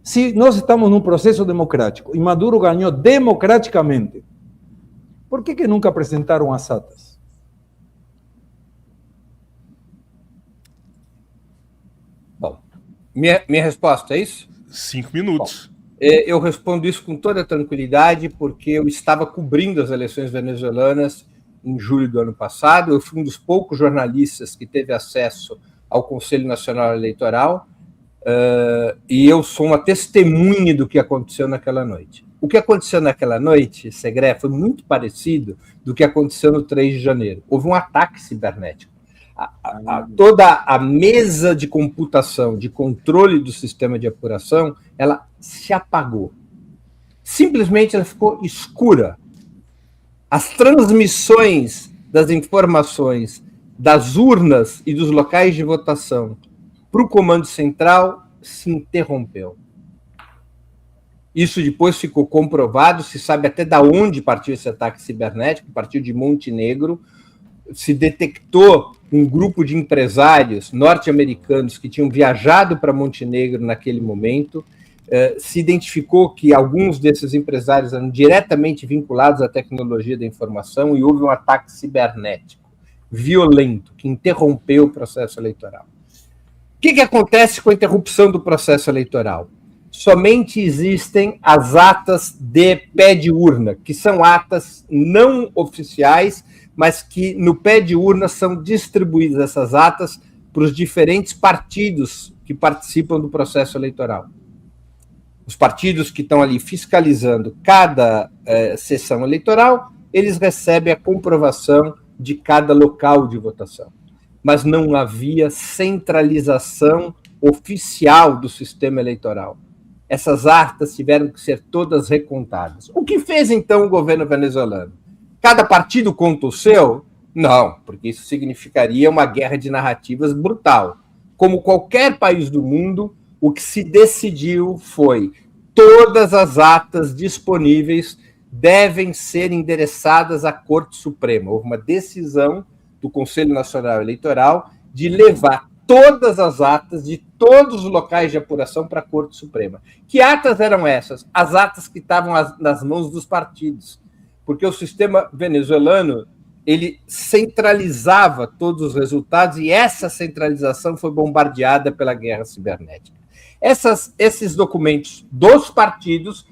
Se nós estamos num processo democrático e Maduro ganhou democraticamente, por que nunca apresentaram as atas? Bom, minha resposta é isso? 5 minutos. Bom, eu respondo isso com toda tranquilidade, porque eu estava cobrindo as eleições venezuelanas em julho do ano passado. Eu fui um dos poucos jornalistas que teve acesso ao Conselho Nacional Eleitoral, e eu sou uma testemunha do que aconteceu naquela noite. O que aconteceu naquela noite, Segré, foi muito parecido do que aconteceu no 3 de janeiro. Houve um ataque cibernético. Toda a mesa de computação, de controle do sistema de apuração, ela se apagou. Simplesmente ela ficou escura. As transmissões das informações das urnas e dos locais de votação para o comando central se interrompeu. Isso depois ficou comprovado, se sabe até de onde partiu esse ataque cibernético, partiu de Montenegro. Se detectou um grupo de empresários norte-americanos que tinham viajado para Montenegro naquele momento. Se identificou que alguns desses empresários eram diretamente vinculados à tecnologia da informação e houve um ataque cibernético violento que interrompeu o processo eleitoral. O que acontece com a interrupção do processo eleitoral? Somente existem as atas de pé de urna, que são atas não oficiais, mas que no pé de urna são distribuídas essas atas para os diferentes partidos que participam do processo eleitoral. Os partidos que estão ali fiscalizando cada sessão eleitoral, eles recebem a comprovação de cada local de votação. Mas não havia centralização oficial do sistema eleitoral. Essas atas tiveram que ser todas recontadas. O que fez, então, o governo venezuelano? Cada partido conta o seu? Não, porque isso significaria uma guerra de narrativas brutal. Como qualquer país do mundo, o que se decidiu foi todas as atas disponíveis devem ser endereçadas à Corte Suprema. Houve uma decisão do Conselho Nacional Eleitoral de levar todas as atas de todos os locais de apuração para a Corte Suprema. Que atas eram essas? As atas que estavam nas mãos dos partidos. Porque o sistema venezuelano, ele centralizava todos os resultados e essa centralização foi bombardeada pela guerra cibernética. Esses documentos dos partidos,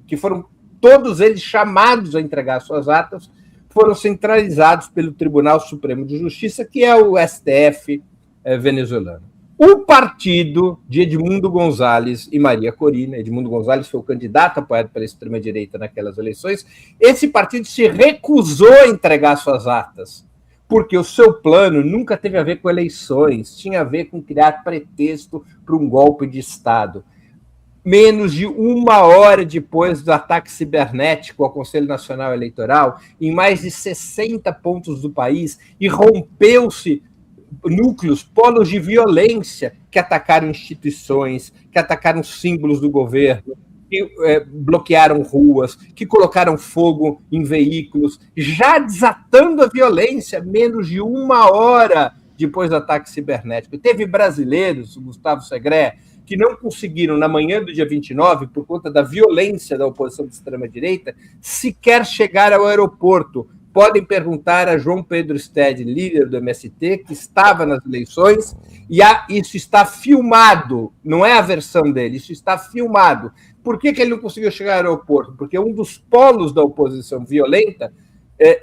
que foram todos eles chamados a entregar suas atas, foram centralizados pelo Tribunal Supremo de Justiça, que é o STF venezuelano. O partido de Edmundo González e Maria Corina, Edmundo González foi o candidato apoiado pela extrema-direita naquelas eleições, esse partido se recusou a entregar suas atas, porque o seu plano nunca teve a ver com eleições, tinha a ver com criar pretexto para um golpe de Estado. Menos de uma hora depois do ataque cibernético ao Conselho Nacional Eleitoral, em mais de 60 pontos do país, irrompeu-se núcleos, polos de violência que atacaram instituições, que atacaram símbolos do governo, que bloquearam ruas, que colocaram fogo em veículos, já desatando a violência menos de uma hora depois do ataque cibernético. Teve brasileiros, Gustavo Segré, que não conseguiram, na manhã do dia 29, por conta da violência da oposição de extrema-direita, sequer chegar ao aeroporto. Podem perguntar a João Pedro Stede, líder do MST, que estava nas eleições, e isso está filmado, não é a versão dele, isso está filmado. Por que ele não conseguiu chegar ao aeroporto? Porque um dos polos da oposição violenta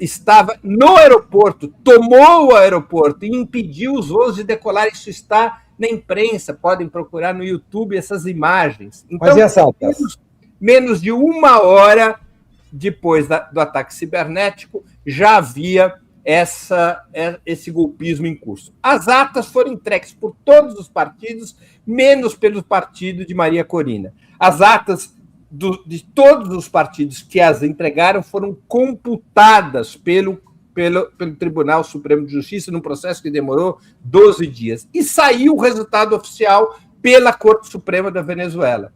estava no aeroporto, tomou o aeroporto e impediu os voos de decolar. Isso está na imprensa, podem procurar no YouTube essas imagens. Então, mas e as atas? Menos de uma hora depois do ataque cibernético, já havia esse golpismo em curso. As atas foram entregues por todos os partidos, menos pelo partido de Maria Corina. As atas de todos os partidos que as entregaram foram computadas pelo Tribunal Supremo de Justiça num processo que demorou 12 dias. E saiu o resultado oficial pela Corte Suprema da Venezuela.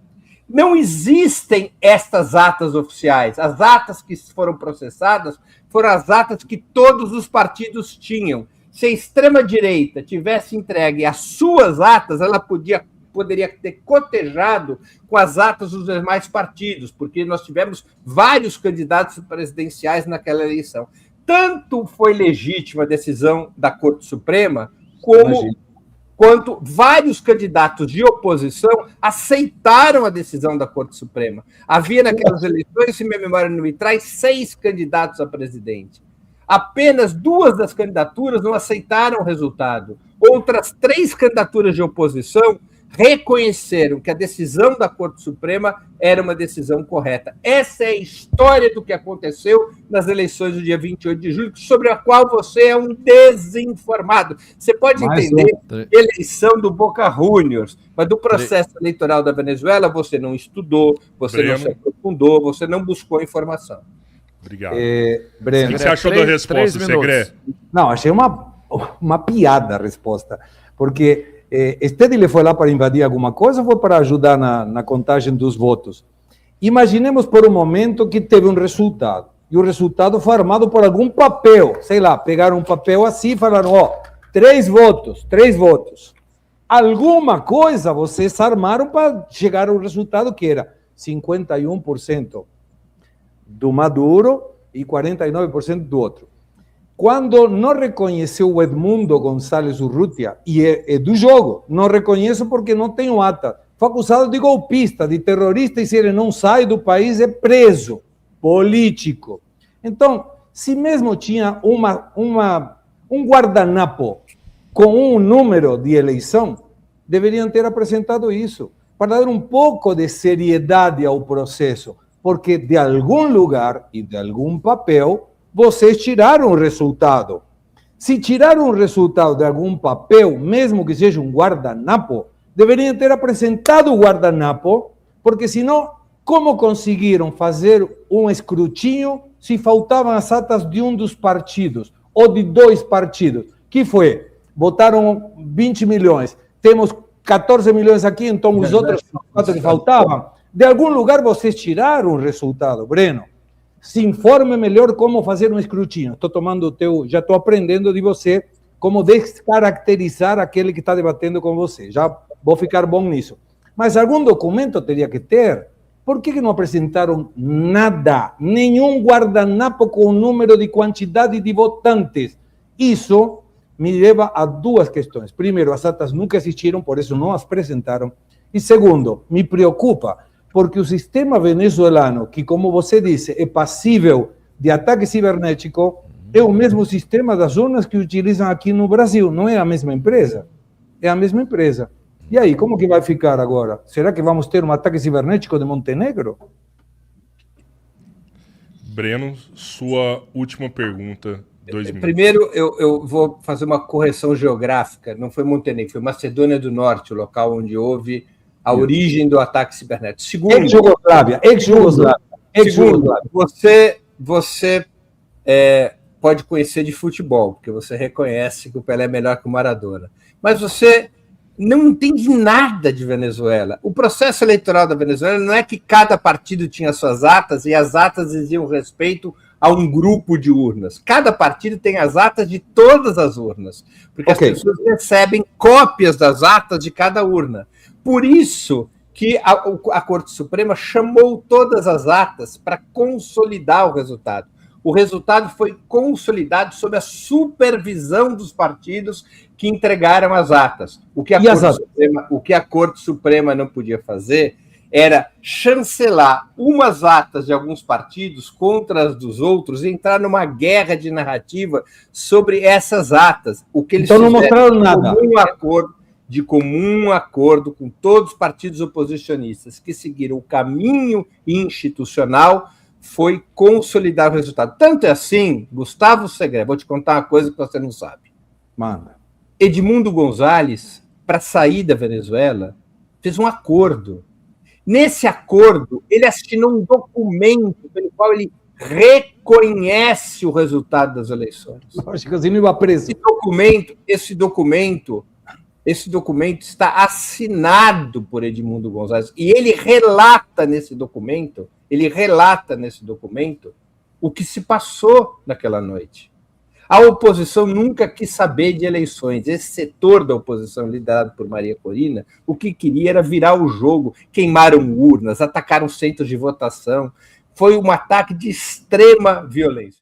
Não existem estas atas oficiais. As atas que foram processadas foram as atas que todos os partidos tinham. Se a extrema-direita tivesse entregue as suas atas, ela podia poderia ter cotejado com as atas dos demais partidos, porque nós tivemos vários candidatos presidenciais naquela eleição. Tanto foi legítima a decisão da Corte Suprema, quanto vários candidatos de oposição aceitaram a decisão da Corte Suprema. Havia naquelas eleições, se minha memória não me traz, 6 candidatos a presidente. Apenas 2 das candidaturas não aceitaram o resultado. Outras 3 candidaturas de oposição reconheceram que a decisão da Corte Suprema era uma decisão correta. Essa é a história do que aconteceu nas eleições do dia 28 de julho, sobre a qual você é um desinformado. Você pode entender a eleição do Boca Juniors, mas do processo eleitoral da Venezuela você não estudou, você não se aprofundou, você não buscou informação. Obrigado. Breno, o que você achou da resposta, Segré? Não, achei uma piada a resposta, porque Stedley foi lá para invadir alguma coisa ou foi para ajudar na contagem dos votos? Imaginemos por um momento que teve um resultado, e o resultado foi armado por algum papel, sei lá, pegaram um papel assim e falaram, 3 votos. Alguma coisa vocês armaram para chegar ao resultado que era 51% do Maduro e 49% do outro. Quando não reconheceu o Edmundo González Urrutia, e é do jogo, não reconheço porque não tenho ata, foi acusado de golpista, de terrorista, e se ele não sai do país é preso, político. Então, se mesmo tinha um guardanapo com um número de eleição, deveriam ter apresentado isso, para dar um pouco de seriedade ao processo, porque de algum lugar e de algum papel vocês tiraram o resultado. Se tiraram o resultado de algum papel, mesmo que seja um guardanapo, deveriam ter apresentado o guardanapo, porque senão, como conseguiram fazer um escrutínio se faltavam as atas de um dos partidos, ou de 2 partidos? Que foi? Votaram 20 milhões, temos 14 milhões aqui, então os outros 4 que faltavam. De algum lugar vocês tiraram o resultado, Breno. Se informe melhor como fazer um escrutínio. Estou tomando já estou aprendendo de você como descaracterizar aquele que está debatendo com você. Já vou ficar bom nisso. Mas algum documento teria que ter. Por que não apresentaram nada? Nenhum guardanapo com o número de quantidade de votantes. Isso me leva a 2 questões. Primeiro, as atas nunca existiram, por isso não as apresentaram. E segundo, me preocupa, porque o sistema venezuelano, que, como você disse, é passível de ataque cibernético, é o mesmo sistema das urnas que utilizam aqui no Brasil. Não é a mesma empresa? É a mesma empresa. E aí, como que vai ficar agora? Será que vamos ter um ataque cibernético de Montenegro? Breno, sua última pergunta, 2 minutos. Primeiro, eu vou fazer uma correção geográfica. Não foi Montenegro, foi Macedônia do Norte, o local onde houve a origem do ataque cibernético. Segundo, ex-Jugoslávia. Você pode conhecer de futebol, porque você reconhece que o Pelé é melhor que o Maradona. Mas você não entende nada de Venezuela. O processo eleitoral da Venezuela não é que cada partido tinha suas atas e as atas diziam respeito a um grupo de urnas. Cada partido tem as atas de todas as urnas, porque as pessoas recebem cópias das atas de cada urna. Por isso que a Corte Suprema chamou todas as atas para consolidar o resultado. O resultado foi consolidado sob a supervisão dos partidos que entregaram as atas. O que a Corte Suprema não podia fazer era chancelar umas atas de alguns partidos contra as dos outros e entrar numa guerra de narrativa sobre essas atas. O que eles não mostraram nada. De comum acordo com todos os partidos oposicionistas que seguiram o caminho institucional, foi consolidar o resultado. Tanto é assim, Gustavo Segré, vou te contar uma coisa que você não sabe. Manda. Edmundo González, para sair da Venezuela, fez um acordo. Nesse acordo, ele assinou um documento pelo qual ele reconhece o resultado das eleições. Lógico, assim não ia preso. Esse documento está assinado por Edmundo González e ele relata nesse documento o que se passou naquela noite. A oposição nunca quis saber de eleições. Esse setor da oposição, liderado por Maria Corina, o que queria era virar o jogo. Queimaram urnas, atacaram centros de votação. Foi um ataque de extrema violência.